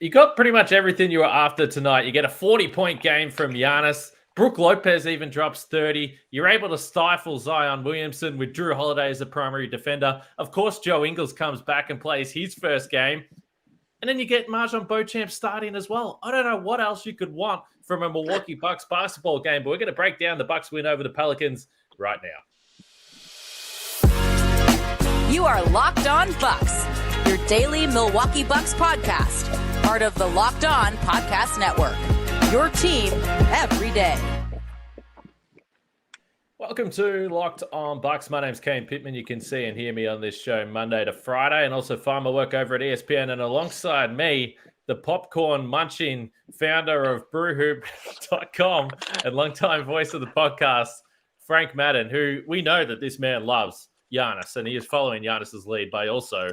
You got pretty much everything you were after tonight. You get a 40-point game from Giannis. Brook Lopez even drops 30. You're able to stifle Zion Williamson with Drew Holiday as the primary defender. Of course, Joe Ingles comes back and plays his first game. And then you get Marjon Beauchamp starting as well. I don't know what else you could want from a Milwaukee Bucks basketball game, but we're going to break down the Bucks win over the Pelicans right now. You are Locked On Bucks, your daily Milwaukee Bucks podcast, part of the Locked On Podcast Network, your team every day. Welcome to Locked On Bucks. My name's Kane Pittman. You can see and hear me on this show Monday to Friday, and also find my work over at ESPN. And alongside me, the popcorn munching founder of brewhoop.com and longtime voice of the podcast, Frank Madden, who we know that this man loves Giannis, and he is following Giannis's lead by also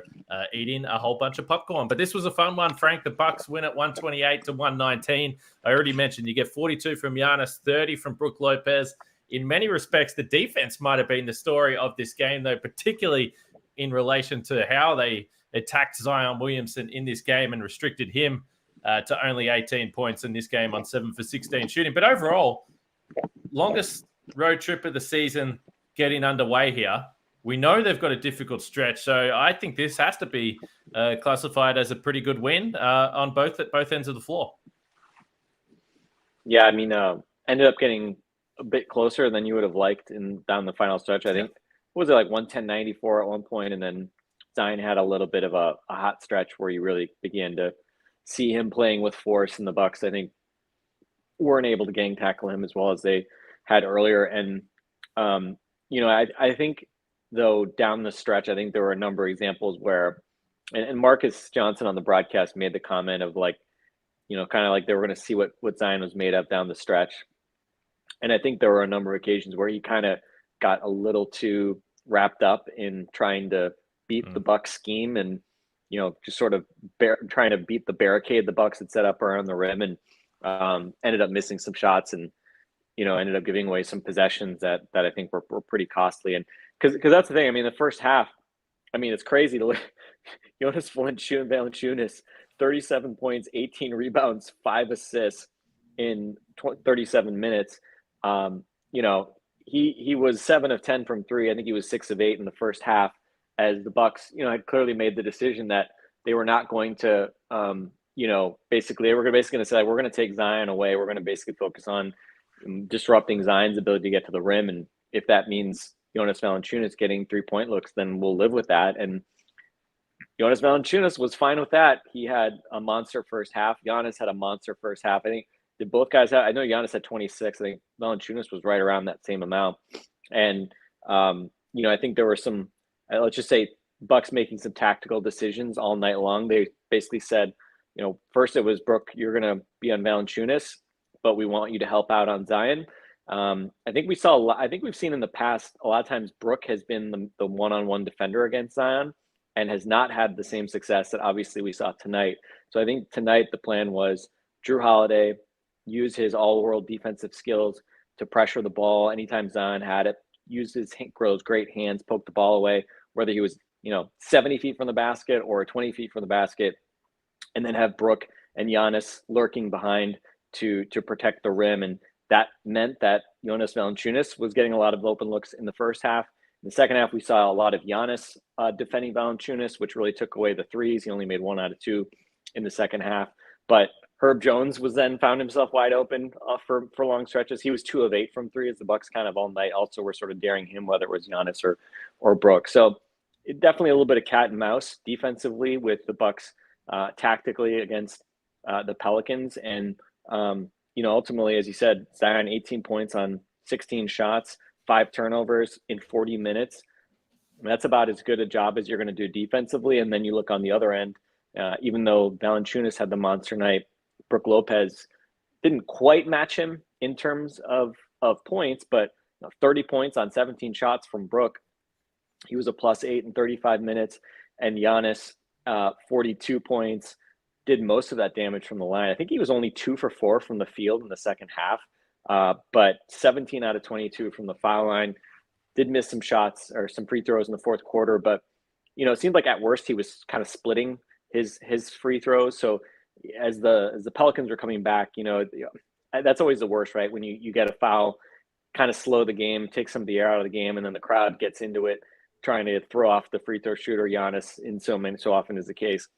eating a whole bunch of popcorn. But this was a fun one, Frank. The Bucks win at 128-119. I already mentioned you get 42 from Giannis, 30 from Brook Lopez. In many respects, the defense might have been the story of this game, though, particularly in relation to how they attacked Zion Williamson in this game and restricted him to only 18 points in this game on 7 for 16 shooting. But overall, longest road trip of the season getting underway here. We know they've got a difficult stretch, so I think this has to be classified as a pretty good win on both ends of the floor. Yeah, I mean, ended up getting a bit closer than you would have liked down the final stretch. I think, what was it, like 110-94 at one point, and then Zion had a little bit of a hot stretch where you really began to see him playing with force, and the Bucks, I think, weren't able to gang tackle him as well as they had earlier. And, I think, though, down the stretch, I think there were a number of examples where, and Marcus Johnson on the broadcast made the comment of kind of like they were going to see what Zion was made of down the stretch. And I think there were a number of occasions where he kind of got a little too wrapped up in trying to beat the Bucks scheme and, just sort of trying to beat the barricade the Bucks had set up around the rim, and ended up missing some shots and, ended up giving away some possessions that I think were pretty costly. And because that's the thing. I mean, the first half, I mean, it's crazy to look. Jonas Valanciunas, 37 points, 18 rebounds, 5 assists in 37 minutes. He was 7 of 10 from three. I think he was 6 of 8 in the first half, as the Bucks, had clearly made the decision that they were not going to, basically, they were basically going to say, we're going to take Zion away. We're going to basically focus on disrupting Zion's ability to get to the rim. And if that means Jonas Valanciunas getting 3-point looks, then we'll live with that. And Jonas Valanciunas was fine with that. He had a monster first half. Giannis had a monster first half. I think did both guys have? I know Giannis had 26. I think Valanciunas was right around that same amount. And I think there were some, let's just say, Bucks making some tactical decisions all night long. They basically said, first it was, Brook, you're going to be on Valanciunas, but we want you to help out on Zion. I think we've seen in the past a lot of times Brook has been the one-on-one defender against Zion and has not had the same success that obviously we saw tonight. So I think tonight the plan was Drew Holiday use his all-world defensive skills to pressure the ball anytime Zion had it, use his great hands, poke the ball away, whether he was 70 feet from the basket or 20 feet from the basket, and then have Brook and Giannis lurking behind to protect the rim. And that meant that Jonas Valanciunas was getting a lot of open looks in the first half. In the second half, we saw a lot of Giannis defending Valanciunas, which really took away the threes. He only made 1 out of 2 in the second half. But Herb Jones found himself wide open for long stretches. He was 2 of 8 from 3, as the Bucks kind of all night also were sort of daring him, whether it was Giannis or Brook. So definitely a little bit of cat and mouse defensively with the Bucks tactically against the Pelicans. And, ultimately, as you said, Zion 18 points on 16 shots, 5 turnovers in 40 minutes. That's about as good a job as you're going to do defensively. And then you look on the other end, even though Valanciunas had the monster night, Brook Lopez didn't quite match him in terms of points, but 30 points on 17 shots from Brook. He was a +8 in 35 minutes. And Giannis, 42 points, did most of that damage from the line. I think he was only 2 for 4 from the field in the second half, but 17 out of 22 from the foul line. Did miss some shots or some free throws in the fourth quarter, but it seemed like at worst he was kind of splitting his free throws. So as the Pelicans are coming back, that's always the worst, right? When you get a foul, kind of slow the game, take some of the air out of the game, and then the crowd gets into it, trying to throw off the free throw shooter. Giannis, so often is the case.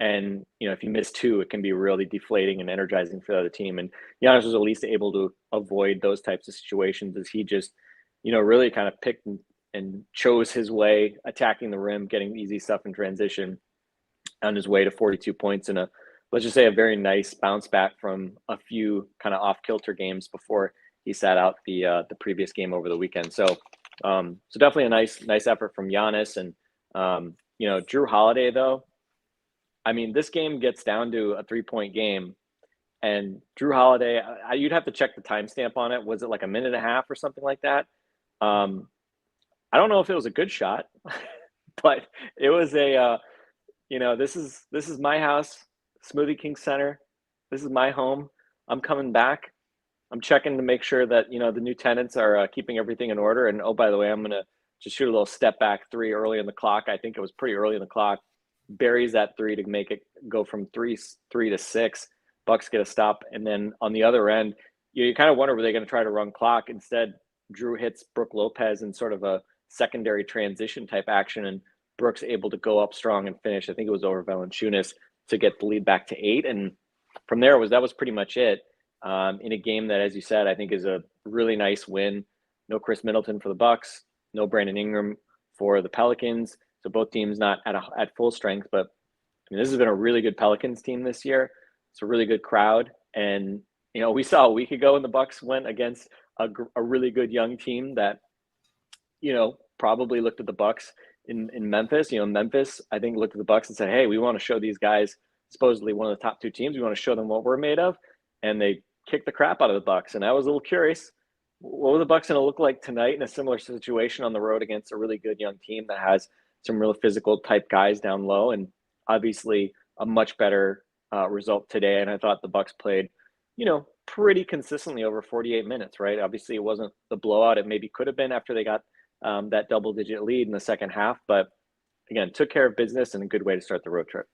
And if you miss two, it can be really deflating and energizing for the other team. And Giannis was at least able to avoid those types of situations as he just, really kind of picked and chose his way, attacking the rim, getting easy stuff in transition on his way to 42 points and let's just say a very nice bounce back from a few kind of off kilter games before he sat out the previous game over the weekend. So definitely a nice effort from Giannis. And Drew Holiday, though, I mean, this game gets down to a 3-point game, and Drew Holiday, you'd have to check the timestamp on it. Was it like a minute and a half or something like that? I don't know if it was a good shot, but it was this is my house, Smoothie King Center. This is my home. I'm coming back. I'm checking to make sure that, the new tenants are keeping everything in order. And, oh, by the way, I'm going to just shoot a little step back three early in the clock. I think it was pretty early in the clock. Buries that three to make it go from three to 6. Bucks get a stop. And then on the other end, you kind of wonder, were they going to try to run clock? Instead, Drew hits Brook Lopez in sort of a secondary transition type action, and Brook's able to go up strong and finish. I think it was over Valanciunas to get the lead back to 8. And from there, that was pretty much it. In a game that, as you said, I think is a really nice win. No Chris Middleton for the Bucks, no Brandon Ingram for the Pelicans. So both teams not at full strength, but this has been a really good Pelicans team this year. It's a really good crowd. And, we saw a week ago when the Bucks went against a really good young team that, probably looked at the Bucks in Memphis. Memphis, I think, looked at the Bucks and said, hey, we want to show these guys, supposedly one of the top 2 teams, we want to show them what we're made of. And they kicked the crap out of the Bucks. And I was a little curious, what were the Bucks going to look like tonight in a similar situation on the road against a really good young team that has some real physical type guys down low? And obviously a much better result today. And I thought the Bucks played, pretty consistently over 48 minutes, right? Obviously it wasn't the blowout it maybe could have been after they got that double-digit lead in the second half. But again, took care of business and a good way to start the road trip.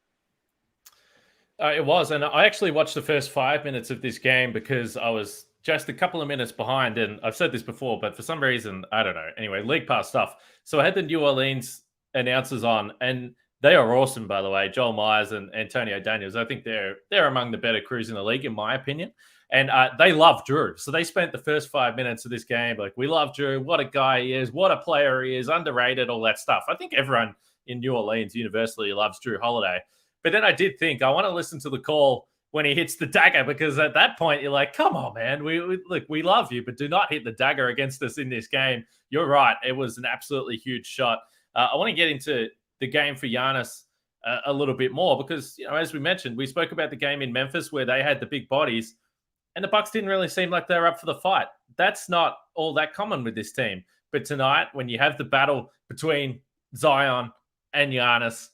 It was. And I actually watched the first 5 minutes of this game because I was just a couple of minutes behind. And I've said this before, but for some reason, I don't know. Anyway, League Pass stuff. So I had the New Orleans announcers on, and they are awesome, by the way. Joel Myers and Antonio Daniels. I think they're among the better crews in the league, in my opinion. And they love Drew. So they spent the first 5 minutes of this game like, we love Drew. What a guy he is. What a player he is. Underrated, all that stuff. I think everyone in New Orleans universally loves Drew Holiday. But then I did think, I want to listen to the call when he hits the dagger, because at that point, you're like, come on, man. We love you, but do not hit the dagger against us in this game. You're right. It was an absolutely huge shot. I want to get into the game for Giannis a little bit more because, as we mentioned, we spoke about the game in Memphis where they had the big bodies and the Bucks didn't really seem like they were up for the fight. That's not all that common with this team. But tonight, when you have the battle between Zion and Giannis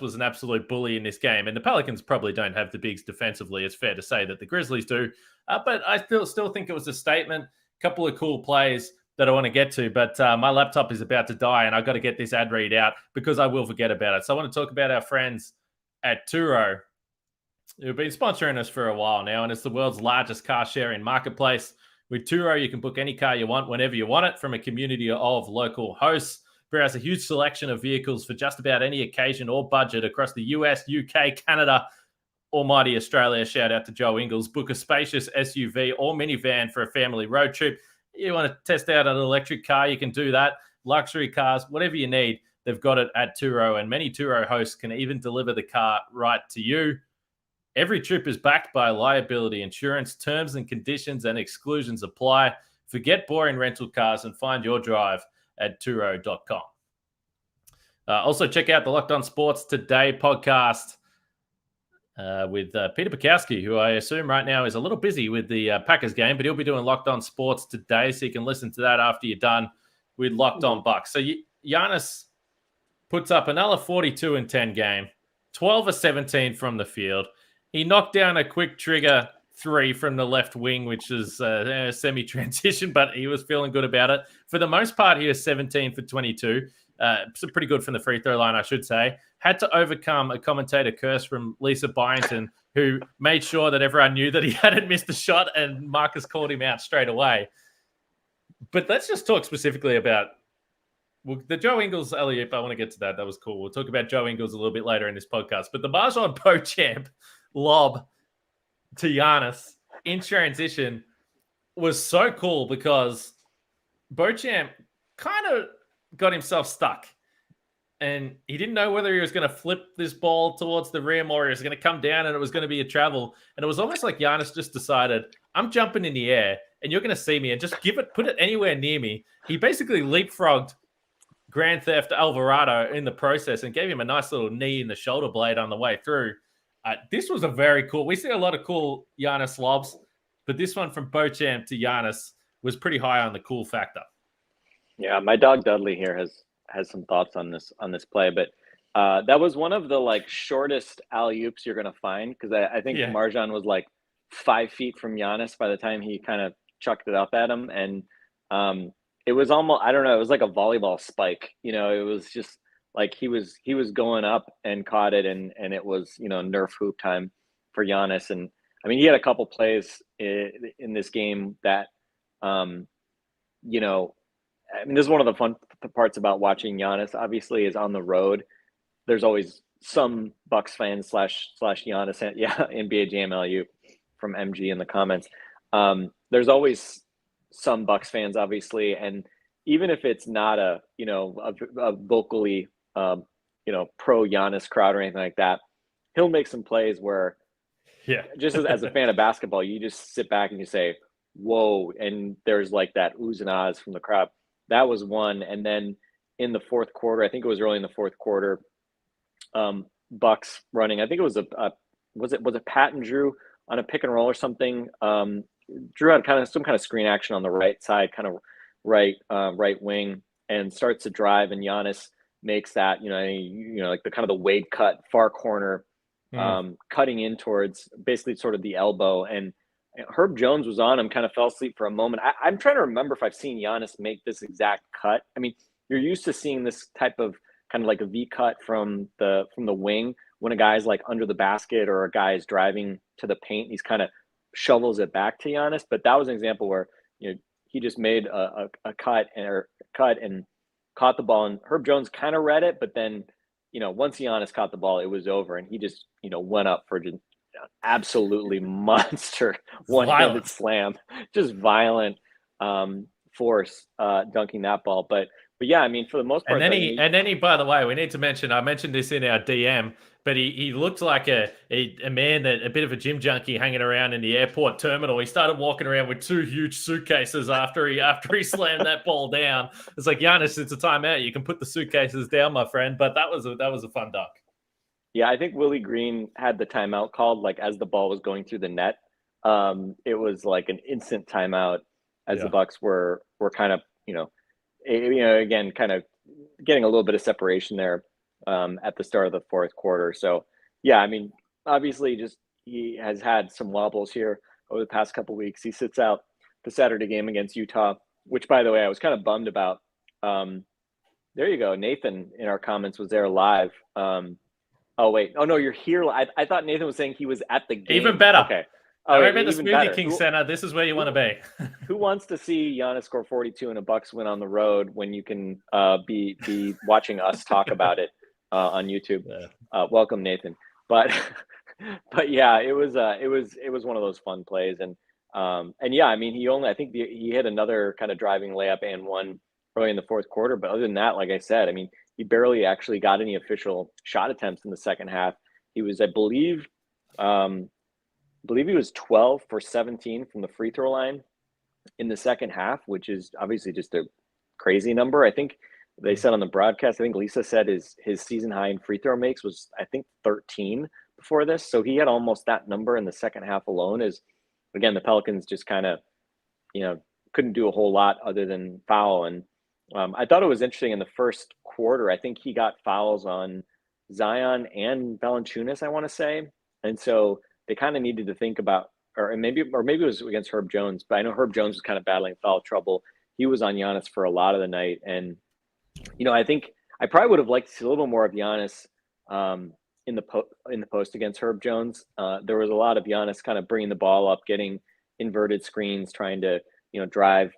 was an absolute bully in this game. And the Pelicans probably don't have the bigs defensively. It's fair to say that the Grizzlies do. But I still think it was a statement. A couple of cool plays that I want to get to. But my laptop is about to die, and I've got to get this ad read out because I will forget about it. So I want to talk about our friends at Turo, who've been sponsoring us for a while now, and it's the world's largest car sharing marketplace. With Turo, you can book any car you want whenever you want it from a community of local hosts. Browse a huge selection of vehicles for just about any occasion or budget across the US, UK, Canada, almighty Australia. Shout out to Joe Ingles. Book a spacious SUV or minivan for a family road trip. You want to test out an electric car, you can do that. Luxury cars, whatever you need, they've got it at Turo. And many Turo hosts can even deliver the car right to you. Every trip is backed by liability insurance. Terms and conditions and exclusions apply. Forget boring rental cars and find your drive at Turo.com. Also, check out the Locked On Sports Today podcast with Peter Bukowski, who I assume right now is a little busy with the Packers game, but he'll be doing Locked On Sports Today, so you can listen to that after you're done with Locked On Bucks. So Giannis puts up another 42-10 game, 12 of 17 from the field. He knocked down a quick trigger 3 from the left wing, which is semi-transition, but he was feeling good about it. For the most part, he was 17 for 22. So pretty good from the free throw line, I should say. Had to overcome a commentator curse from Lisa Byington, who made sure that everyone knew that he hadn't missed a shot, and Marcus called him out straight away. But let's just talk specifically about the Joe Ingles alley-oop. I want to get to that. That was cool. We'll talk about Joe Ingles a little bit later in this podcast. But the Marjon Beauchamp lob to Giannis in transition was so cool because Beauchamp kind of got himself stuck. And he didn't know whether he was going to flip this ball towards the rim or he was going to come down and it was going to be a travel. And it was almost like Giannis just decided, I'm jumping in the air and you're going to see me and just put it anywhere near me. He basically leapfrogged Grand Theft Alvarado in the process and gave him a nice little knee in the shoulder blade on the way through. This was a very cool. We see a lot of cool Giannis lobs, but this one from Beauchamp to Giannis was pretty high on the cool factor. Yeah, my dog Dudley here has some thoughts on this play, but that was one of the shortest alley-oops you're gonna find because I think Marjon was 5 feet from Giannis by the time he kind of chucked it up at him, and it was almost, I don't know, it was like a volleyball spike. It was just like he was going up and caught it, and it was Nerf hoop time for Giannis. And I mean, he had a couple plays in this game that I mean, this is one of the fun parts about watching Giannis, obviously, is on the road. There's always some Bucks fans / Giannis, NBA Jam LU from MG in the comments. There's always some Bucks fans, obviously, and even if it's not a vocally pro Giannis crowd or anything like that, he'll make some plays where, just as a fan of basketball, you just sit back and you say, "Whoa!" and there's that oohs and ahs from the crowd. That was one. And then in the fourth quarter, I think it was early in the fourth quarter, Bucks running. I think it was was it Pat and Drew on a pick and roll or something? Drew had some kind of screen action on the right side, kind of right wing, and starts to drive. And Giannis makes that, like the kind of the Wade cut far corner, cutting in towards basically sort of the elbow. And Herb Jones was on him, kind of fell asleep for a moment. I'm trying to remember if I've seen Giannis make this exact cut. I mean, you're used to seeing this type of kind of like a V cut from the wing when a guy's under the basket or a guy's driving to the paint. He's kind of shovels it back to Giannis. But that was an example where he just made a cut and caught the ball, and Herb Jones kind of read it, but then once Giannis caught the ball, it was over, and he just went up for just absolutely monster one-handed slam, just violent force dunking that ball. But yeah, I mean, for the most part. And then he, by the way, we need to mention, I mentioned this in our DM, but he looked like a man that a bit of a gym junkie hanging around in the airport terminal. He started walking around with 2 huge suitcases after he slammed that ball down. It's like, Giannis, it's a timeout. You can put the suitcases down, my friend. But that was a fun dunk. Yeah, I think Willie Green had the timeout called as the ball was going through the net. It was like an instant timeout as the Bucks were kind of, again, kind of getting a little bit of separation there at the start of the fourth quarter. So, yeah, I mean, obviously he has had some wobbles here over the past couple of weeks. He sits out the Saturday game against Utah, which, by the way, I was kind of bummed about. There you go. Nathan in our comments was there live. Oh, wait. Oh, no, you're here. I thought Nathan was saying he was at the game. Even better. Okay. I'm at the Smoothie King Center. This is where you want to be. Who wants to see Giannis score 42 and a Bucks win on the road when you can be watching us talk about it on YouTube? Yeah. Welcome, Nathan. But yeah, it was one of those fun plays. And yeah, I mean, I think he hit another kind of driving layup and one early in the fourth quarter. But other than that, like I said, I mean, he barely actually got any official shot attempts in the second half. He was, I believe he was 12 for 17 from the free throw line in the second half, which is obviously just a crazy number. I think they said on the broadcast, I think Lisa said his season high in free throw makes was, I think, 13 before this. So he had almost that number in the second half alone. Is, again, the Pelicans just kind of, couldn't do a whole lot other than foul. And I thought it was interesting in the first quarter. I think he got fouls on Zion and Valanciunas, I want to say. And so they kind of needed to think about, or maybe it was against Herb Jones, but I know Herb Jones was kind of battling foul trouble. He was on Giannis for a lot of the night. And, I think I probably would have liked to see a little more of Giannis in the post against Herb Jones. There was a lot of Giannis kind of bringing the ball up, getting inverted screens, trying to drive,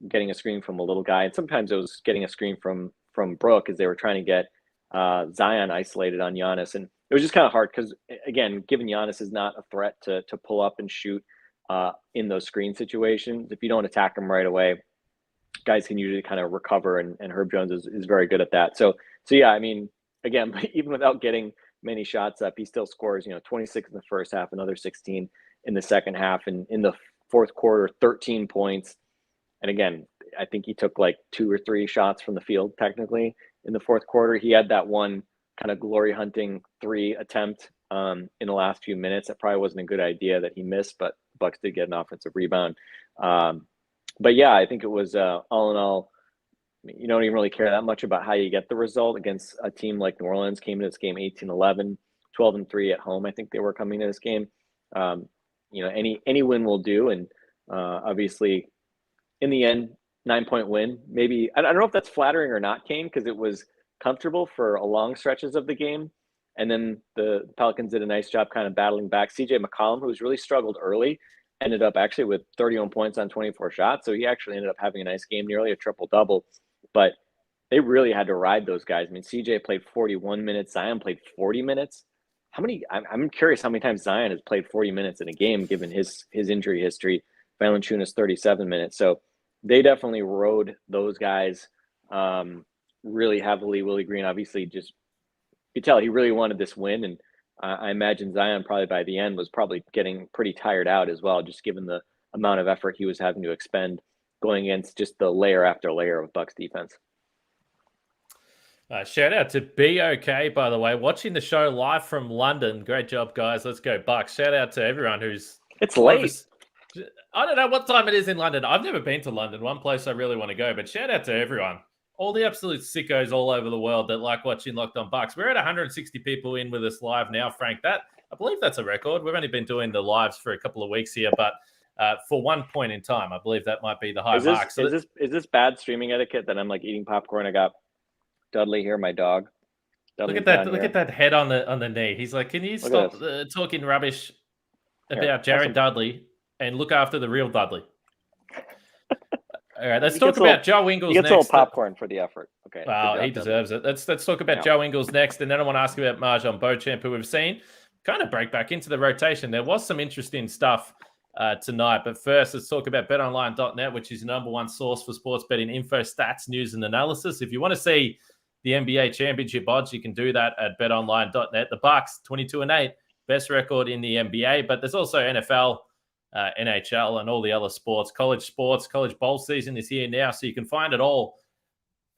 getting a screen from a little guy, and sometimes it was getting a screen from Brook as they were trying to get Zion isolated on Giannis, and it was just kind of hard because, again, given Giannis is not a threat to pull up and shoot in those screen situations, if you don't attack him right away, guys can usually kind of recover, and Herb Jones is very good at that. So yeah, I mean, again, even without getting many shots up, he still scores 26 in the first half, another 16 in the second half, and in the fourth quarter, 13 points. And again, I think he took like 2 or 3 shots from the field technically in the fourth quarter. He had that one kind of glory hunting 3 attempt in the last few minutes. That probably wasn't a good idea that he missed, but Bucks did get an offensive rebound. But yeah, I think it was all in all, you don't even really care that much about how you get the result against a team like New Orleans. Came into this game 18-11, 12-3 at home. I think they were coming to this game. Any win will do, and obviously, in the end, 9-point win. Maybe I don't know if that's flattering or not, Kane, because it was comfortable for a long stretches of the game, and then the Pelicans did a nice job kind of battling back. CJ McCollum, who's really struggled early, ended up actually with 31 points on 24 shots, so he actually ended up having a nice game, nearly a triple-double. But they really had to ride those guys. I mean, CJ played 41 minutes. Zion played 40 minutes. I'm curious how many times Zion has played 40 minutes in a game, given his injury history. Valanciunas 37 minutes. So they definitely rode those guys really heavily. Willie Green, obviously, just you could tell he really wanted this win. And I imagine Zion probably by the end was probably getting pretty tired out as well, just given the amount of effort he was having to expend going against just the layer after layer of Bucks defense. Shout out to BOK, by the way, watching the show live from London. Great job, guys. Let's go Bucks. Shout out to everyone who's... It's late. I don't know what time it is in London. I've never been to London, one place I really want to go, but shout out to everyone. All the absolute sickos all over the world that like watching Locked On Bucks. We're at 160 people in with us live now, Frank. I believe that's a record. We've only been doing the lives for a couple of weeks here, but for one point in time, I believe that might be the high mark. So is this bad streaming etiquette that I'm like eating popcorn? I got Dudley here, my dog. Look at that! Look at that head on the knee. He's like, "Can you stop talking rubbish about Jared Dudley and look after the real Dudley?" All right, let's talk about Joe Ingles next. He gets a little popcorn for the effort. Okay. Well, he deserves it. Let's talk about Joe Ingles next, and then I want to ask about Marjon Beauchamp, who we've seen kind of break back into the rotation. There was some interesting stuff tonight, but first, let's talk about BetOnline.net, which is the number one source for sports betting info, stats, news, and analysis. If you want to see the NBA championship odds, you can do that at BetOnline.net. The Bucks 22-8, best record in the NBA, but there's also NFL. NHL and all the other sports, college bowl season is here now, so you can find it all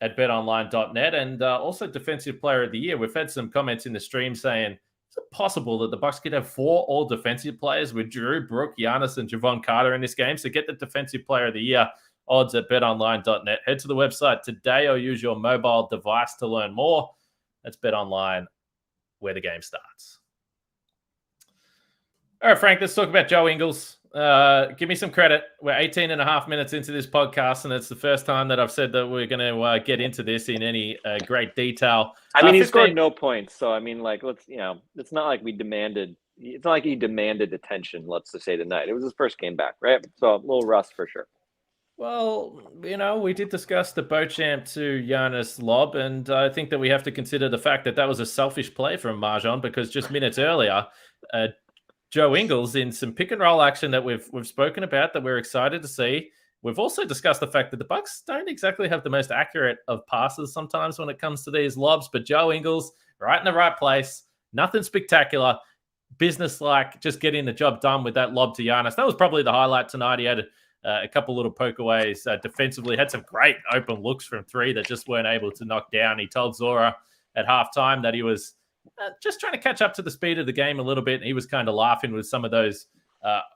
at betonline.net. And also defensive player of the year. We've had some comments in the stream saying, is it possible that the Bucks could have 4 all defensive players with Drew, Brook, Giannis, and Javon Carter in this game? So get the defensive player of the year odds at betonline.net. Head to the website today or use your mobile device to learn more. That's BetOnline, where the game starts. All right, Frank, let's talk about Joe Ingles. Give me some credit. We're 18 and a half minutes into this podcast, and it's the first time that I've said that we're going to get into this in any great detail. I mean, he scored no points, so I mean, like, it's not like we demanded. It's not like he demanded attention. Let's just say tonight. It was his first game back, right? So a little rust for sure. Well, we did discuss the Beauchamp to Giannis lob, and I think that we have to consider the fact that was a selfish play from Marjon, because just minutes earlier, Joe Ingles in some pick and roll action that we've spoken about that we're excited to see. We've also discussed the fact that the Bucks don't exactly have the most accurate of passes sometimes when it comes to these lobs, but Joe Ingles right in the right place, nothing spectacular, business-like, just getting the job done with that lob to Giannis. That was probably the highlight tonight. He had a couple little pokeaways defensively, had some great open looks from 3 that just weren't able to knock down. He told Zora at halftime that he was just trying to catch up to the speed of the game a little bit. And he was kind of laughing with some of those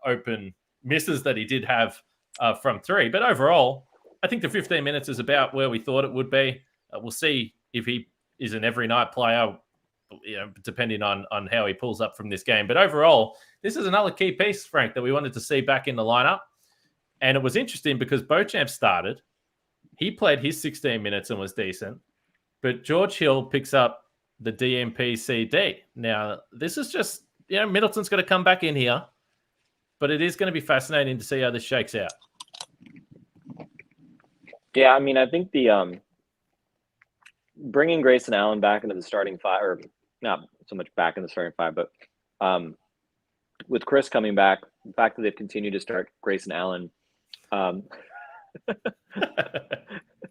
open misses that he did have from 3. But overall, I think the 15 minutes is about where we thought it would be. We'll see if he is an every night player, depending on how he pulls up from this game. But overall, this is another key piece, Frank, that we wanted to see back in the lineup. And it was interesting because Beauchamp started. He played his 16 minutes and was decent. but George Hill picks up the DMPCD. Now, this is just, Middleton's got to come back in here, but it is going to be fascinating to see how this shakes out. Yeah, I mean, I think the bringing Grayson Allen back into the starting five, or not so much back in the starting five, but with Chris coming back, the fact that they've continued to start Grayson Allen.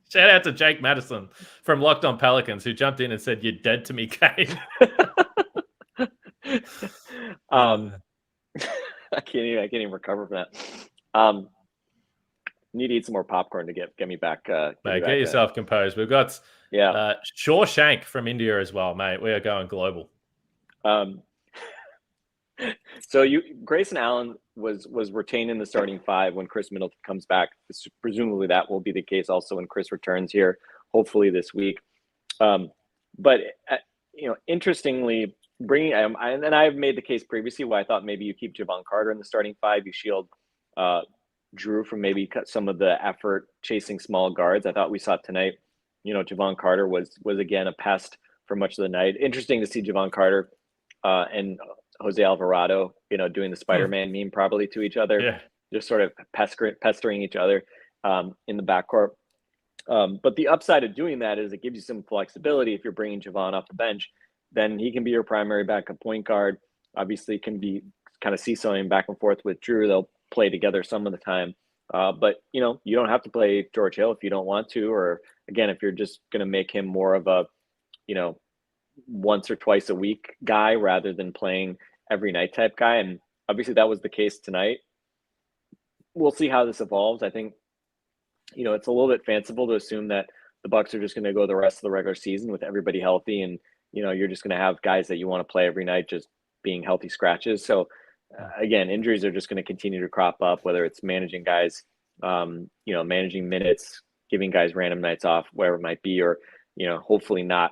Shout out to Jake Madison from Locked On Pelicans, who jumped in and said, "You're dead to me, Kane." I can't even recover from that. Need to eat some more popcorn to get me back. Mate, get yourself composed. We've got Shawshank from India as well, mate. We are going global. So Grayson Allen was retained in the starting five when Chris Middleton comes back. Presumably that will be the case also when Chris returns here, hopefully this week. But interestingly, bringing and I've made the case previously why I thought maybe you keep Javon Carter in the starting five. You shield Drew from maybe cut some of the effort chasing small guards. I thought we saw tonight. Javon Carter was again a pest for much of the night. Interesting to see Javon Carter and Jose Alvarado, doing the Spider-Man meme probably to each other, just sort of pestering each other in the backcourt. But the upside of doing that is it gives you some flexibility. If you're bringing Javon off the bench, then he can be your primary backup point guard. Obviously, can be kind of seesawing back and forth with Drew. They'll play together some of the time. But, you don't have to play George Hill if you don't want to, or again, if you're just going to make him more of a, once or twice a week guy rather than playing every night type guy. And obviously that was the case tonight. We'll see how this evolves. I think, it's a little bit fanciful to assume that the Bucks are just going to go the rest of the regular season with everybody healthy. And, you're just going to have guys that you want to play every night, just being healthy scratches. So again, injuries are just going to continue to crop up, whether it's managing guys, managing minutes, giving guys random nights off, whatever it might be, or, hopefully not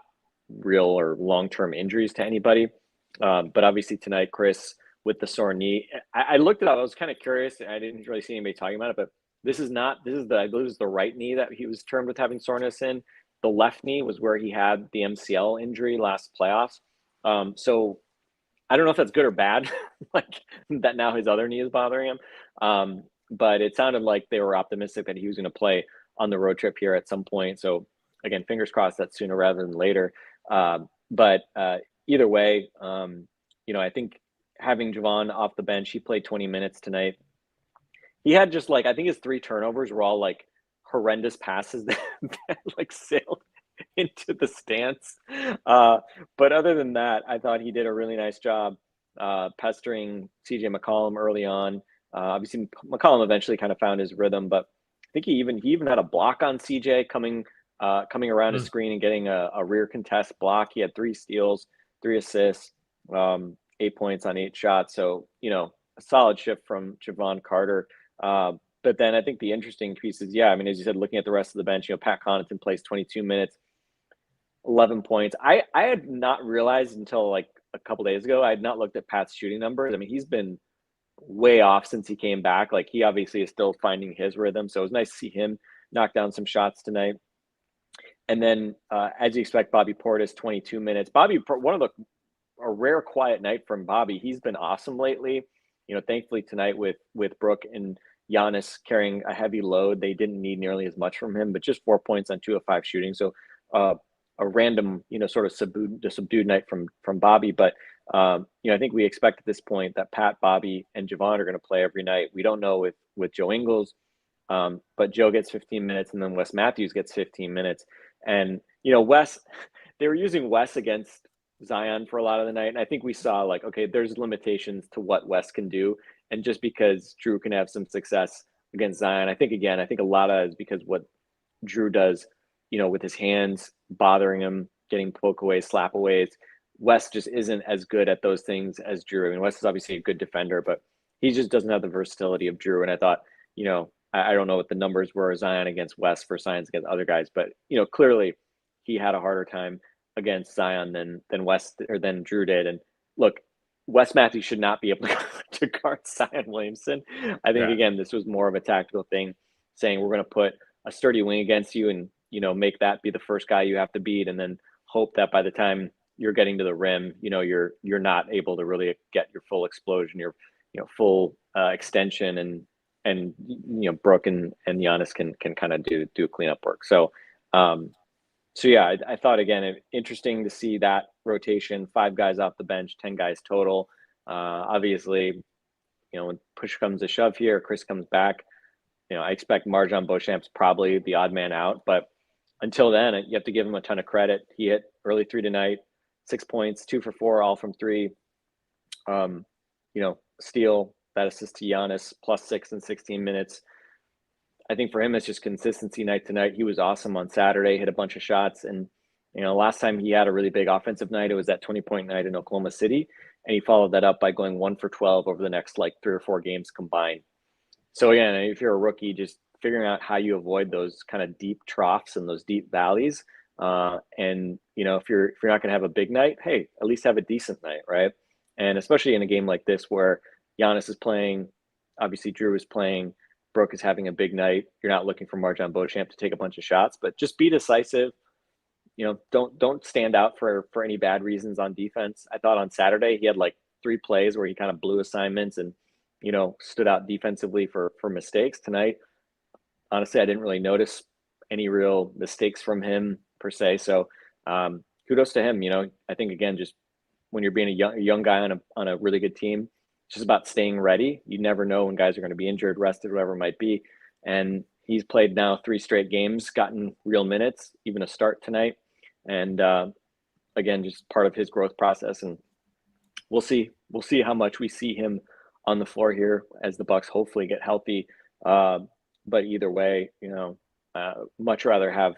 real or long-term injuries to anybody. But obviously tonight, Chris, with the sore knee, I looked it up. I was kind of curious. I didn't really see anybody talking about it, but I believe it's the right knee that he was termed with having soreness in. The left knee was where he had the MCL injury last playoffs. So I don't know if that's good or bad, like that now his other knee is bothering him. But it sounded like they were optimistic that he was going to play on the road trip here at some point. So again, fingers crossed that sooner rather than later. But either way, I think having Javon off the bench, he played 20 minutes tonight. He had just I think his 3 turnovers were all horrendous passes that sailed into the stance. But other than that, I thought he did a really nice job pestering CJ McCollum early on. Obviously, McCollum eventually kind of found his rhythm, but I think he even had a block on CJ coming around his screen and getting a rear contest block. He had 3 steals, 3 assists, 8 points on 8 shots. So, a solid shift from Javon Carter. But then I think the interesting piece is, as you said, looking at the rest of the bench, Pat Connaughton plays 22 minutes, 11 points. I had not realized until a couple days ago, I had not looked at Pat's shooting numbers. He's been way off since he came back. He obviously is still finding his rhythm. So it was nice to see him knock down some shots tonight. And then, as you expect, Bobby Portis, 22 minutes. Bobby, a rare quiet night from Bobby. He's been awesome lately. Thankfully tonight with Brook and Giannis carrying a heavy load, they didn't need nearly as much from him, but just 4 points on 2 of 5 shooting. So a random, sort of subdued night from Bobby. But, I think we expect at this point that Pat, Bobby, and Javon are going to play every night. We don't know with Joe Ingles, but Joe gets 15 minutes and then Wes Matthews gets 15 minutes. And, Wes, they were using Wes against Zion for a lot of the night. And I think we saw okay, there's limitations to what Wes can do. And just because Drew can have some success against Zion, I think a lot of it is because what Drew does, with his hands bothering him, getting poke away, slap aways. Wes just isn't as good at those things as Drew. Wes is obviously a good defender, but he just doesn't have the versatility of Drew. And I thought, I don't know what the numbers were Zion against Wes for Zion against other guys, but clearly he had a harder time against Zion than Wes or than Drew did. And look, Wes Matthews should not be able to guard Zion Williamson. I think again, this was more of a tactical thing, saying we're going to put a sturdy wing against you, and make that be the first guy you have to beat, and then hope that by the time you're getting to the rim, you're not able to really get your full explosion, your full extension, and Brook and Giannis can kind of do cleanup work. So yeah, I thought, again, interesting to see that rotation, 5 guys off the bench, 10 guys total. Obviously, when push comes to shove here, Chris comes back, I expect Marjon Beauchamp's probably the odd man out, but until then, you have to give him a ton of credit. He hit early 3 tonight, 6 points, 2 for 4, all from 3. Steal, that assist to Giannis, +6 in 16 minutes. I think for him, it's just consistency night to night. He was awesome on Saturday, hit a bunch of shots. And, last time he had a really big offensive night, it was that 20-point night in Oklahoma City. And he followed that up by going 1 for 12 over the next 3 or 4 games combined. So again, if you're a rookie, just figuring out how you avoid those kind of deep troughs and those deep valleys. And, if you're not going to have a big night, hey, at least have a decent night, right? And especially in a game like this where Giannis is playing, obviously Drew is playing, Brook is having a big night. You're not looking for Marjon Beauchamp to take a bunch of shots, but just be decisive. Don't stand out for any bad reasons on defense. I thought on Saturday he had 3 plays where he kind of blew assignments and, stood out defensively for mistakes. Tonight, honestly, I didn't really notice any real mistakes from him per se. So kudos to him. I think, again, just when you're being a young guy on a really good team, it's just about staying ready. You never know when guys are going to be injured, rested, whatever it might be. And he's played now 3 straight games, gotten real minutes, even a start tonight. And again, just part of his growth process. And we'll see how much we see him on the floor here as the Bucks hopefully get healthy. But either way, much rather have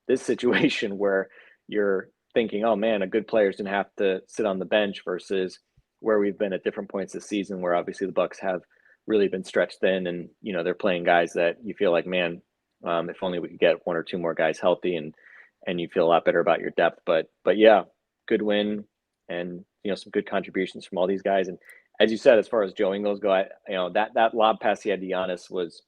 this situation where you're thinking, oh man, a good player's gonna have to sit on the bench, versus where we've been at different points this season where obviously the Bucks have really been stretched thin, and they're playing guys that you feel like, man, if only we could get 1 or 2 more guys healthy, and you feel a lot better about your depth. But yeah, good win, and some good contributions from all these guys. And as you said, as far as Joe Ingles go, that lob pass he had to Giannis was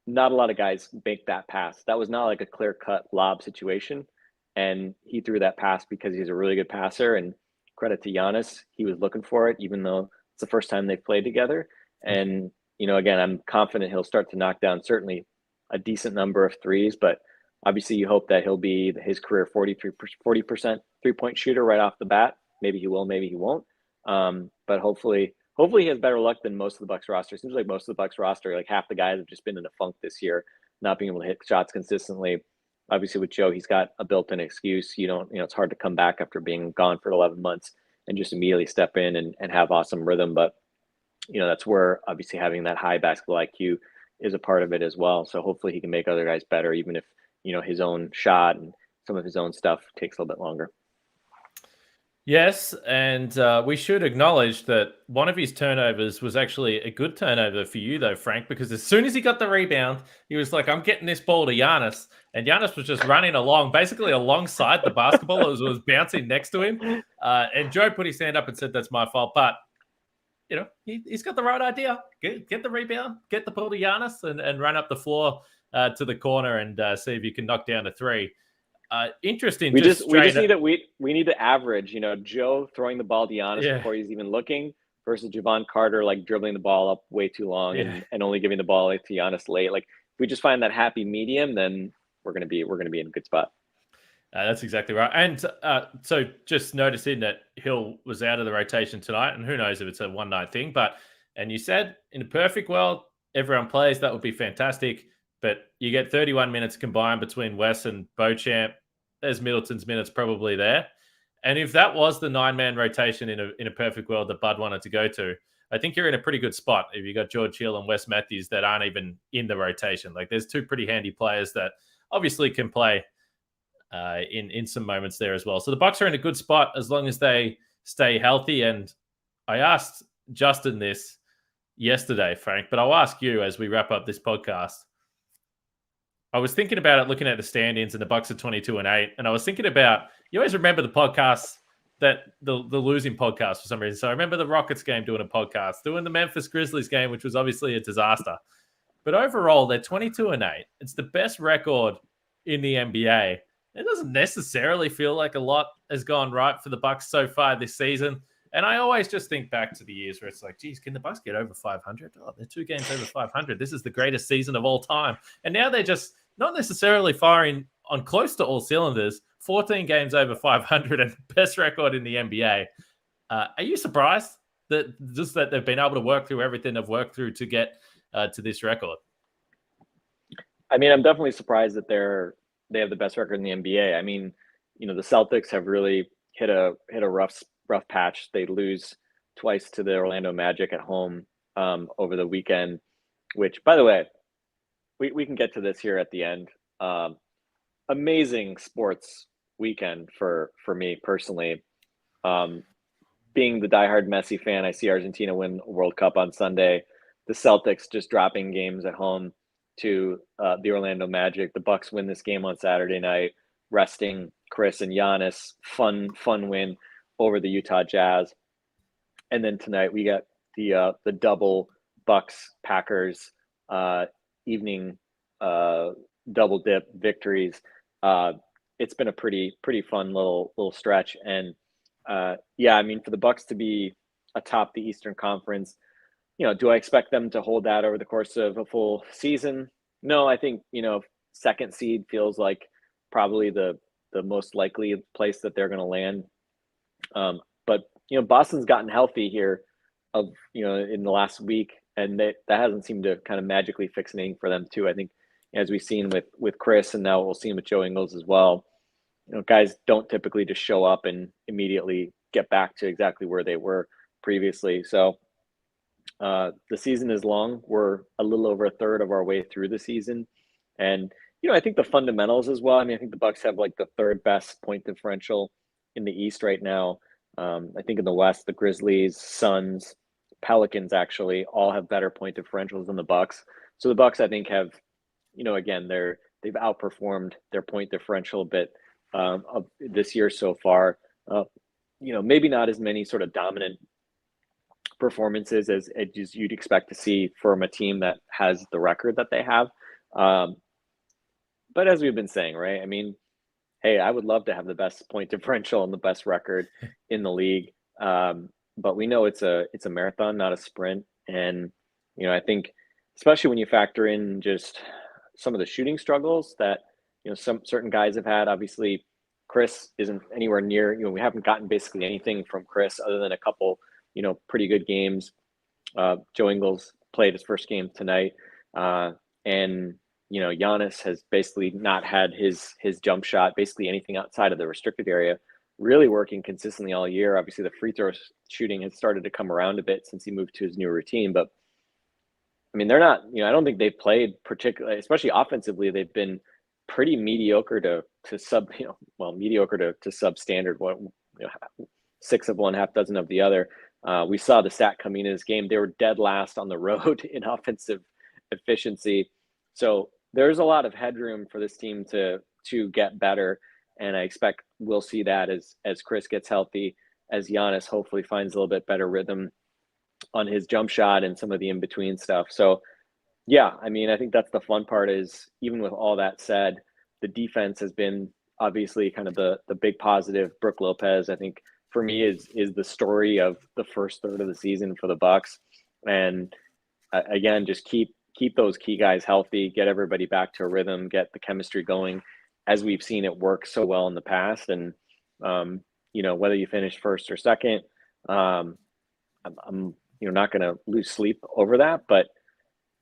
not a lot of guys make that pass. That was not like a clear-cut lob situation, and he threw that pass because he's a really good passer. And credit to Giannis, he was looking for it, even though it's the first time they've played together. And again, I'm confident he'll start to knock down certainly a decent number of threes, but obviously you hope that he'll be his career 40% 3-point shooter right off the bat. Maybe he will, maybe he won't. But hopefully he has better luck than most of the Bucks roster. It seems like most of the Bucks roster, half the guys have just been in a funk this year, not being able to hit shots consistently. Obviously with Joe, he's got a built-in excuse. It's hard to come back after being gone for 11 months and just immediately step in and have awesome rhythm. But, that's where obviously having that high basketball IQ is a part of it as well. So hopefully he can make other guys better, even if, his own shot and some of his own stuff takes a little bit longer. Yes, and we should acknowledge that one of his turnovers was actually a good turnover for you, though, Frank, because as soon as he got the rebound, he was like, I'm getting this ball to Giannis. And Giannis was just running along, basically alongside the basketball. It was bouncing next to him. And Joe put his hand up and said, that's my fault. But, he's got the right idea. Get the rebound, get the ball to Giannis, and run up the floor to the corner and see if you can knock down a 3. Interesting. We just need to average, Joe throwing the ball to Giannis before he's even looking, versus Javon Carter dribbling the ball up way too long and only giving the ball to Giannis late. If we just find that happy medium, then we're gonna be in a good spot. That's exactly right. And so just noticing that Hill was out of the rotation tonight, and who knows if it's a one-night thing. And you said in a perfect world, everyone plays. That would be fantastic. But you get 31 minutes combined between Wes and Beauchamp. There's Middleton's minutes probably there. And if that was the 9-man rotation in a perfect world that Bud wanted to go to, I think you're in a pretty good spot if you got George Hill and Wes Matthews that aren't even in the rotation. There's 2 pretty handy players that obviously can play in some moments there as well. So the Bucks are in a good spot as long as they stay healthy. And I asked Justin this yesterday, Frank, but I'll ask you as we wrap up this podcast. I was thinking about it, looking at the stand-ins, and the Bucks are 22-8. And I was thinking about, you always remember the podcasts, that the losing podcast for some reason. So I remember the Rockets game doing a podcast, doing the Memphis Grizzlies game, which was obviously a disaster. But overall, they're 22-8. It's the best record in the NBA. It doesn't necessarily feel like a lot has gone right for the Bucks so far this season. And I always just think back to the years where it's like, geez, can the Bucks get over 500? Oh, they're 2 games over 500. This is the greatest season of all time. And now they're just not necessarily firing on close to all cylinders. 14 games over 500 and best record in the NBA. Are you surprised that they've been able to work through everything they've worked through to get to this record? I mean, I'm definitely surprised that they have the best record in the NBA. I mean, the Celtics have really hit a rough patch. They lose twice to the Orlando Magic at home over the weekend, which, by the way, we can get to this here at the end. Amazing sports weekend for me personally. Being the diehard Messi fan, I see Argentina win a World Cup on Sunday. The Celtics just dropping games at home to the Orlando Magic. The Bucks win this game on Saturday night, resting Chris and Giannis. Fun win over the Utah Jazz. And then tonight we got the double Bucks Packers evening double dip victories. It's been a pretty fun little stretch. And I mean, for the Bucks to be atop the Eastern Conference, do I expect them to hold that over the course of a full season? No, I think, second seed feels like probably the most likely place that they're going to land. But Boston's gotten healthy here in the last week, and that hasn't seemed to kind of magically fix anything for them too. I think, as we've seen with Chris, and now we'll see with Joe Ingles as well, guys don't typically just show up and immediately get back to exactly where they were previously. So the season is long. We're a little over a third of our way through the season. And, I think the fundamentals as well. I mean, I think the Bucks have like the third best point differential in the East right now. I think in the West, the Grizzlies, Suns, Pelicans actually all have better point differentials than the Bucks. So the Bucks, I think, have, again, they've outperformed their point differential a bit of this year so far. Maybe not as many sort of dominant performances as you'd expect to see from a team that has the record that they have. But as we've been saying, right? I mean, hey, I would love to have the best point differential and the best record in the league. But we know it's a marathon, not a sprint. And, I think especially when you factor in just some of the shooting struggles that, some certain guys have had. Obviously, Chris isn't anywhere near, we haven't gotten basically anything from Chris other than a couple, pretty good games. Joe Ingles played his first game tonight. And, Giannis has basically not had his jump shot, basically anything outside of the restricted area, really working consistently all year. Obviously, the free throw shooting has started to come around a bit since he moved to his new routine. But, I mean, they're not, I don't think they've played particularly, especially offensively, they've been pretty mediocre to mediocre to substandard. 6 of one, half dozen of the other. We saw the stat coming in this game. They were dead last on the road in offensive efficiency. So there's a lot of headroom for this team to get better. And I expect we'll see that as Chris gets healthy, as Giannis hopefully finds a little bit better rhythm on his jump shot and some of the in-between stuff. So, yeah, I mean, I think that's the fun part is, even with all that said, the defense has been obviously kind of the big positive. Brook Lopez, I think, for me, is the story of the first third of the season for the Bucks. And again, just keep those key guys healthy, get everybody back to a rhythm, get the chemistry going, as we've seen it work so well in the past. And whether you finish first or second, I'm not going to lose sleep over that. But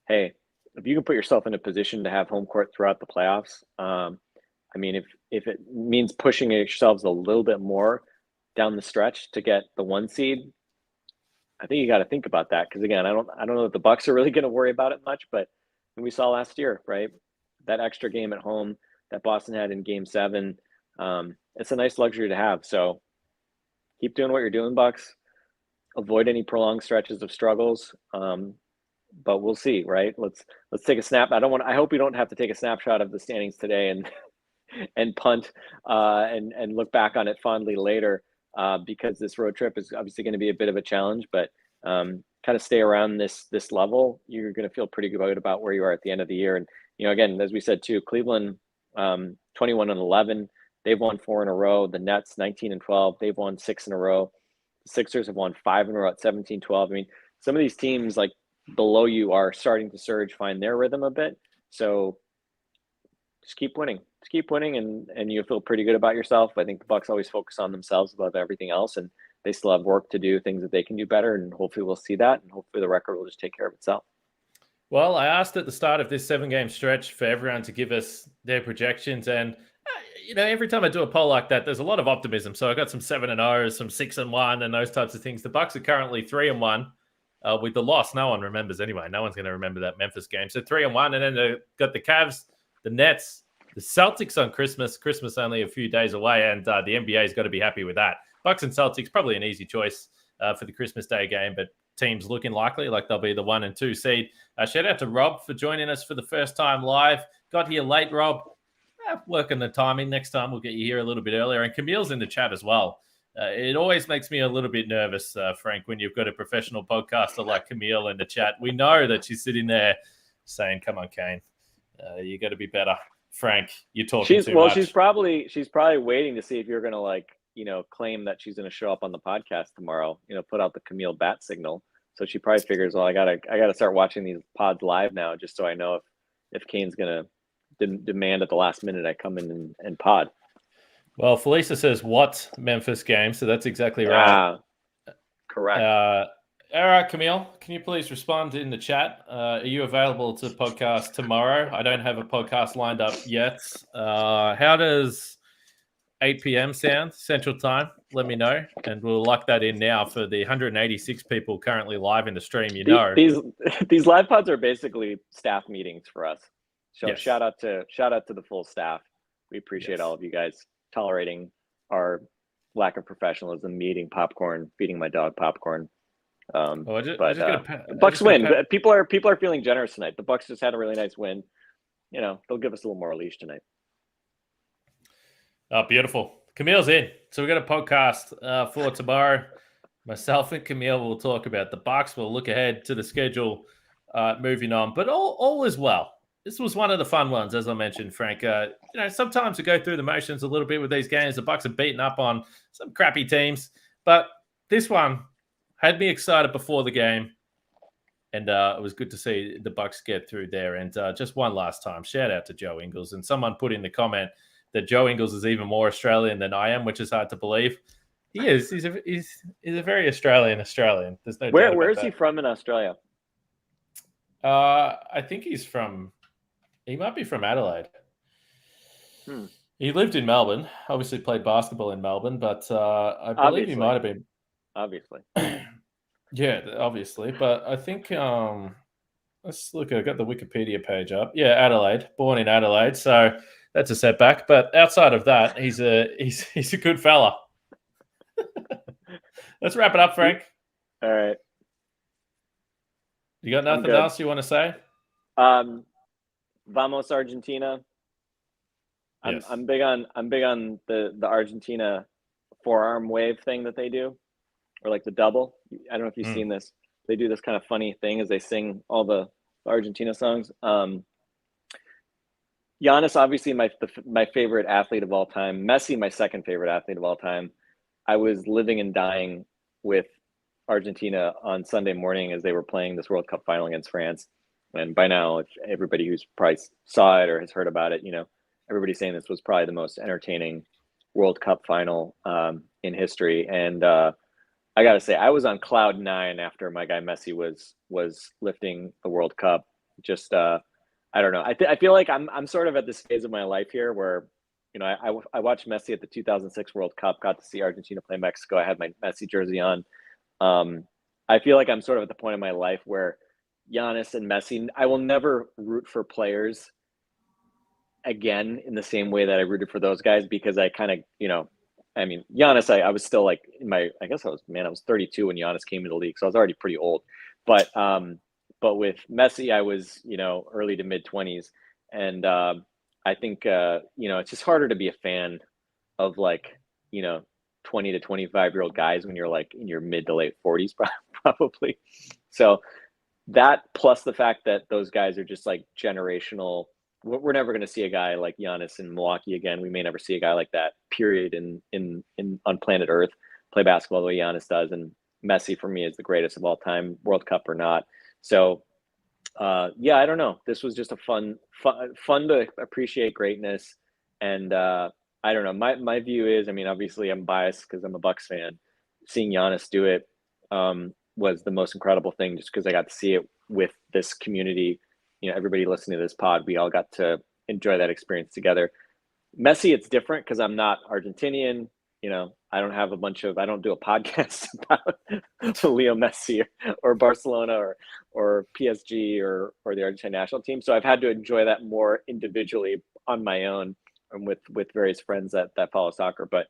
hey, if you can put yourself in a position to have home court throughout the playoffs, I mean, if it means pushing yourselves a little bit more down the stretch to get the 1 seed, I think you got to think about that. Because again, I don't know that the Bucks are really going to worry about it much, but we saw last year, right? That extra game at home that Boston had in Game 7, it's a nice luxury to have. So keep doing what you're doing, Bucks. Avoid any prolonged stretches of struggles. But we'll see, right? Let's take a snap. I hope we don't have to take a snapshot of the standings today and punt and look back on it fondly later, because this road trip is obviously going to be a bit of a challenge. But kind of stay around this level, you're going to feel pretty good about where you are at the end of the year. And again, as we said too, Cleveland, 21-11. They've won 4 in a row. The Nets 19-12. They've won 6 in a row. The Sixers have won 5 in a row at 17-12. I mean, some of these teams like below you are starting to surge, find their rhythm a bit. So just keep winning. Just keep winning, and you'll feel pretty good about yourself. I think the Bucks always focus on themselves above everything else, and they still have work to do, things that they can do better, and hopefully we'll see that, and hopefully the record will just take care of itself. Well, I asked at the start of this 7-game stretch for everyone to give us their projections, and every time I do a poll like that, there's a lot of optimism. So I got some 7-0, some 6-1, and those types of things. The Bucks are currently 3-1 with the loss. No one remembers anyway. No one's going to remember that Memphis game. So 3-1, and then they've got the Cavs, the Nets, the Celtics on Christmas. Christmas only a few days away, and the NBA's got to be happy with that. Bucks and Celtics probably an easy choice for the Christmas Day game, but teams looking likely like they'll be the 1 and 2 seed. Shout out to Rob for joining us for the first time live. Got here late, Rob. Working the timing. Next time we'll get you here a little bit earlier. And Camille's in the chat as well. It always makes me a little bit nervous, Frank, when you've got a professional podcaster like Camille in the chat. We know that she's sitting there saying, "Come on, Kane, you got to be better." Frank, you're talking too much. She's probably waiting to see if you're going to claim that she's going to show up on the podcast tomorrow. Put out the Camille bat signal. So she probably figures, well, I gotta start watching these pods live now, just so I know if Kane's going to demand at the last minute I come in and pod. Well, Felisa says what Memphis game, so that's exactly right. Correct. All right, Camille, can you please respond in the chat? Are you available to podcast tomorrow? I don't have a podcast lined up yet. How does 8 p.m. sound Central Time? Let me know, and we'll lock that in now for the 186 people currently live in the stream. These live pods are basically staff meetings for us. So yes. Shout out to the full staff. We appreciate all of you guys tolerating our lack of professionalism, me eating popcorn, feeding my dog popcorn. Bucks win. People are feeling generous tonight. The Bucks just had a really nice win. They'll give us a little more leash tonight. Oh, beautiful. Camille's in. So we've got a podcast for tomorrow. Myself and Camille will talk about the Bucks. We'll look ahead to the schedule moving on. But all is well. This was one of the fun ones, as I mentioned, Frank. Sometimes we go through the motions a little bit with these games. The Bucks are beaten up on some crappy teams. But this one had me excited before the game. And it was good to see the Bucks get through there. And just one last time, shout out to Joe Ingles. And someone put in the comment that Joe Ingles is even more Australian than I am, which is hard to believe. He is. He's a very Australian. There's no doubt about Where is that. he from in Australia? I think he might be from Adelaide. He lived in Melbourne. Obviously played basketball in Melbourne, but I believe he might have been. Obviously. Yeah, obviously. But I think let's look. I got the Wikipedia page up. Yeah, Adelaide. Born in Adelaide, so that's a setback. But outside of that, he's a good fella. Let's wrap it up, Frank. All right. You got nothing else you want to say? Vamos Argentina. Yes. I'm big on the Argentina forearm wave thing that they do, or like the double. I don't know if you've seen this. They do this kind of funny thing as they sing all the Argentina songs. Giannis, obviously my favorite athlete of all time. Messi, my second favorite athlete of all time. I was living and dying with Argentina on Sunday morning as they were playing this World Cup final against France. And by now, if everybody who's probably saw it or has heard about it, everybody's saying this was probably the most entertaining World Cup final in history. And I got to say, I was on cloud 9 after my guy Messi was lifting the World Cup. Just I don't know. I feel like I'm sort of at this phase of my life here where, I watched Messi at the 2006 World Cup, got to see Argentina play Mexico. I had my Messi jersey on. I feel like I'm sort of at the point in my life where Giannis and Messi, I will never root for players again in the same way that I rooted for those guys, because I kind of, Giannis, I was still like I was 32 when Giannis came into the league, so I was already pretty old. But with Messi, I was, early to mid 20s. And I think, it's just harder to be a fan of 20 to 25-year-old guys when you're like in your mid to late 40s, probably. So that plus the fact that those guys are just like generational we're never going to see a guy like Giannis in Milwaukee again. We may never see a guy like that, period, in on planet Earth play basketball the way Giannis does. And Messi for me is the greatest of all time, World Cup or not. So yeah, I don't know. This was just a fun to appreciate greatness. And I don't know. My view is, I mean, obviously I'm biased because I'm a Bucks fan. Seeing Giannis do it was the most incredible thing, just because I got to see it with this community. You know, everybody listening to this pod, we all got to enjoy that experience together. Messi, it's different because I'm not Argentinian. You know, I don't do a podcast about Leo Messi or Barcelona or PSG or the Argentine national team. So I've had to enjoy that more individually on my own and with various friends that follow soccer. But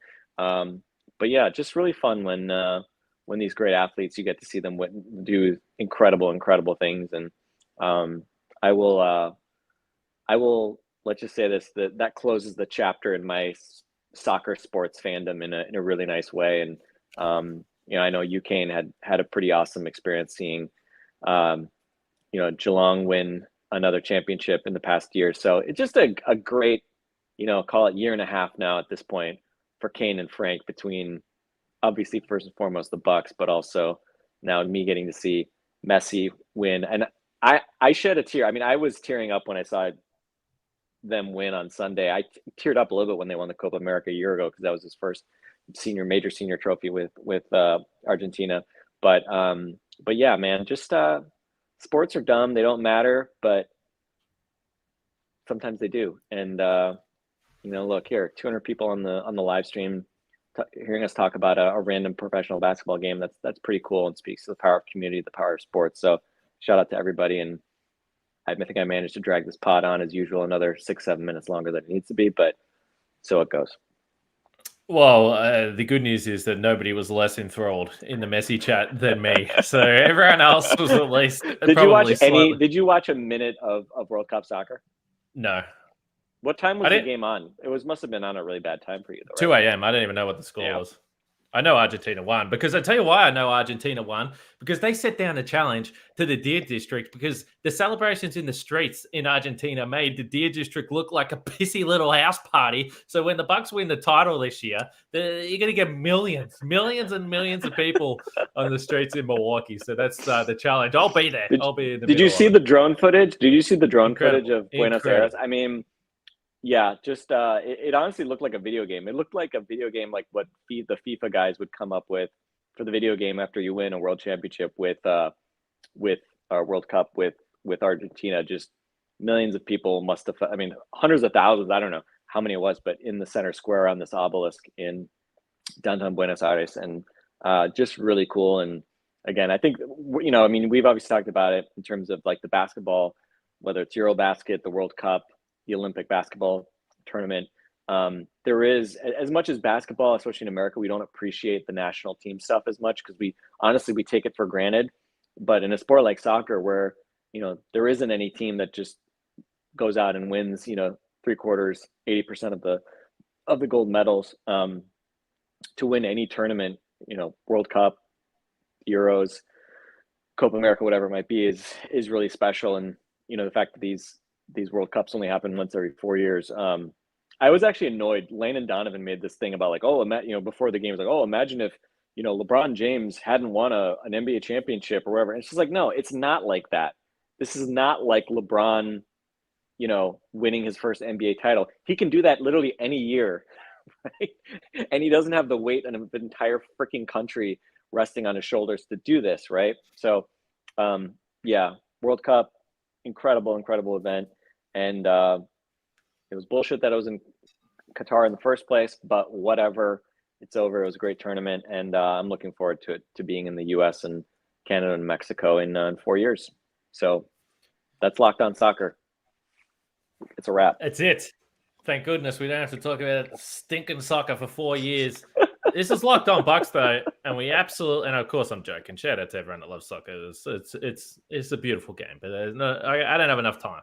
yeah, just really fun when these great athletes, you get to see them do incredible things. And I will let's just say this, that closes the chapter in my soccer sports fandom in a really nice way. And you know, I know you, Kane, had a pretty awesome experience seeing you know, Geelong win another championship in the past year. So it's just a great, you know, call it year and a half now at this point for Kane and Frank, between obviously first and foremost the Bucks, but also now me getting to see Messi win. And I shed a tear. I mean, I was tearing up when I saw them win on Sunday. I teared up a little bit when they won the Copa America a year ago, because that was his first major senior trophy with Argentina. But yeah, man, just sports are dumb. They don't matter, but sometimes they do. And you know, look here, 200 people on the live stream hearing us talk about a random professional basketball game. That's pretty cool, and speaks to the power of community, the power of sports. So shout out to everybody. And I think I managed to drag this pod on, as usual, another 6-7 minutes longer than it needs to be, but so it goes. Well, the good news is that nobody was less enthralled in the Messi chat than me. So everyone else was at least. Did you watch a minute of World Cup soccer? No. What time was the game on? Must have been on a really bad time for you, though, right? 2 a.m. I didn't even know what the score was. I know Argentina won, because I tell you why I know Argentina won, because they set down a challenge to the Deer District, because the celebrations in the streets in Argentina made the Deer District look like a pissy little house party. So when the Bucks win the title this year, you're going to get millions and millions of people on the streets in Milwaukee. So that's the challenge. I'll be there. I'll be in the Did you see the drone footage? Did you see the drone footage of Buenos Aires? I mean, yeah, just it honestly looked like a video game. It looked like a video game, like what the FIFA guys would come up with for the video game after you win a world championship with our World Cup with Argentina. Just millions of people must have, I mean, hundreds of thousands. I don't know how many it was, but in the center square on this obelisk in downtown Buenos Aires, and just really cool. And again, I think, you know, I mean, we've obviously talked about it in terms of like the basketball, whether it's Eurobasket, the World Cup, the Olympic basketball tournament. There is, as much as basketball, especially in America, we don't appreciate the national team stuff as much, because we take it for granted. But in a sport like soccer, where, you know, there isn't any team that just goes out and wins, you know, 3/4, 80% of the gold medals, to win any tournament, you know, World Cup, Euros, Copa America, whatever it might be, is really special. And, you know, the fact that these World Cups only happen once every 4 years. I was actually annoyed. Lane and Donovan made this thing about like, you know, before the game, was like, oh, imagine if, you know, LeBron James hadn't won an NBA championship or whatever. And it's just like, no, it's not like that. This is not like LeBron, you know, winning his first NBA title. He can do that literally any year, right? And he doesn't have the weight of the entire freaking country resting on his shoulders to do this, right? So, yeah, World Cup, incredible event. And it was bullshit that it was in Qatar in the first place, but whatever, it's over. It was a great tournament, and I'm looking forward to being in the US and Canada and Mexico in 4 years. So that's Locked On Soccer. It's a wrap. That's it. Thank goodness we don't have to talk about stinking soccer for 4 years. This is Locked On Bucks, though, and we absolutely, and of course I'm joking. Shout out to everyone that loves soccer. It's a beautiful game, but I don't have enough time.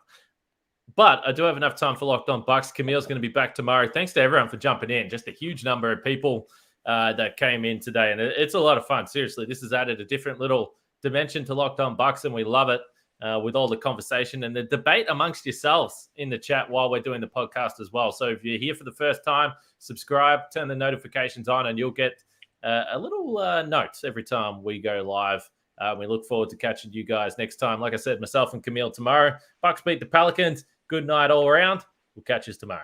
But I do have enough time for Locked On Bucks. Camille's going to be back tomorrow. Thanks to everyone for jumping in. Just a huge number of people that came in today, and it's a lot of fun. Seriously, this has added a different little dimension to Locked On Bucks, and we love it. with all the conversation and the debate amongst yourselves in the chat while we're doing the podcast as well. So if you're here for the first time, subscribe, turn the notifications on, and you'll get a little note every time we go live. We look forward to catching you guys next time. Like I said, myself and Camille tomorrow. Bucks beat the Pelicans. Good night all around. We'll catch you tomorrow.